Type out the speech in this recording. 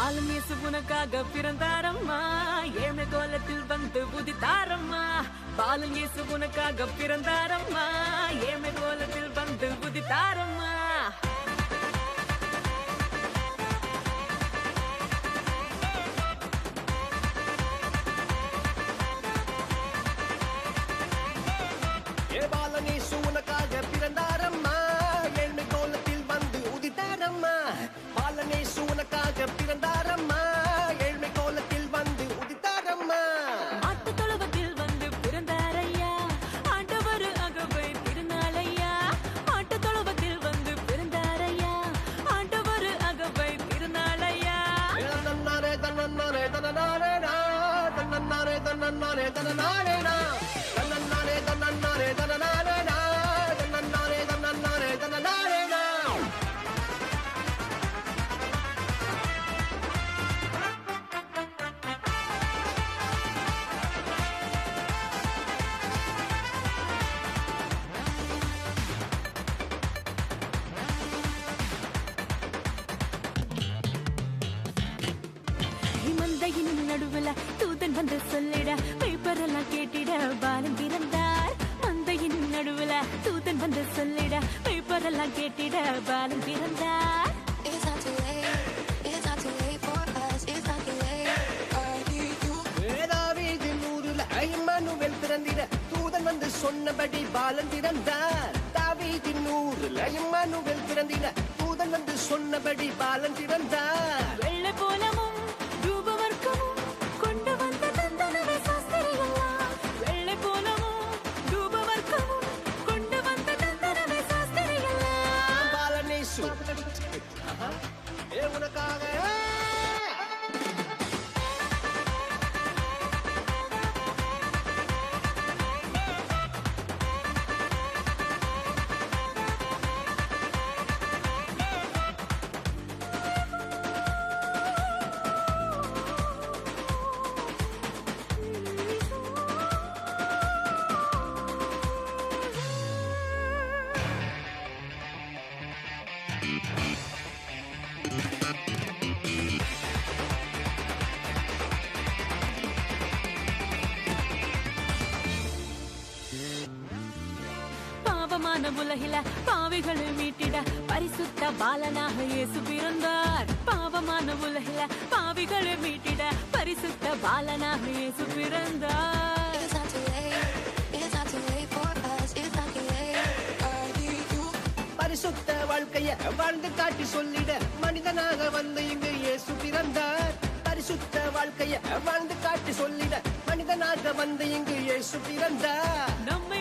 பாலன் இயேசு உனக்காக பிறந்தாரம்மா, ஏழ்மை கோலத்தில் வந்து உதித்தாரம்மா. பாலன் இயேசு உனக்காக பிறந்தாரம்மா, ஏழ்மை கோலத்தில் வந்து உதித்தாரம்மா. பாலன் இயேசு உனக்காக பிறந்தாரம்மா, ஏழ்மை கோலத்தில் வந்து உதித்தாரம்மா. பாலன் இயேசு உனக்காக பிறந்தாரம்மா, ஏழ்மை கோலத்தில் வந்து உதித்தாரம்மா. ஆட்டு தொழுவத்தில் வந்து பிறந்தாரையா, ஆண்டவர் அகவை திருநாளையா. ஆட்டு தொழுவத்தில் வந்து பிறந்தாரையா, ஆண்டவர் அகவை திருநாளையா. தன்னன்னாரே தன்னன்னாரே தன்னனாரேனா, தன்னன்னாரே தன்னன்னாரே தன்னனாரேனா, தன்னன்னாரே தன்னன்னாரே தன்னனாரேனா, தன்னன்னாரே தன்னன்னாரே தன்னனாரேனா. மந்தையின் நடுவுல தூதன் வந்து சொல்லிட, பேப்பரெல்லாம் கேட்டிட பாலன் பிறந்தார். மந்தையின் நடுவுல தூதன் வந்து சொல்லிட, பேப்பரெல்லாம் கேட்டிட பாலன் பிறந்தார். It's not too late. It's not too late for us. It's not too late. I need you. தாவீதின் ஊருல இம்மானுவேல் பிறந்திட, தூதன் வந்து சொன்னபடி பாலன் பிறந்தார். தாவீதின் ஊருல இம்மானுவேல் பிறந்திட, தூதன் வந்து சொன்னபடி பாலன் பிறந்தார். வெள்ளை போலமும் ரூபவர்க்கமும் கொண்டு வந்த தந்தனவே சாஸ்திரிகளா. வெள்ளை போலமும் ரூபவர்க்கமும் கொண்டு வந்த தந்தனவே சாஸ்திரிகளா. பாலன் இயேசு உனக்காக பாவமான உலகில பாவிகளை மீட்டிட பரிசுத்த பாலனாக இயேசு பிறந்தார். பாவமான உலகில பாவிகளை மீட்டிட பரிசுத்த பாலனாக இயேசு பிறந்தார். It's not too late. It's not too late for us. It's not too late. I need you. பரிசுத்த வாழ்க்கைய வாழ்ந்து காட்டி சொல்லிட, மனிதனாக வந்து இங்கு இயேசு பிறந்தார். பரிசுத்த வாழ்க்கைய வாழ்ந்து காட்டி சொல்லிட, மனிதனாக வந்து இங்கு இயேசு பிறந்தார். நம்மை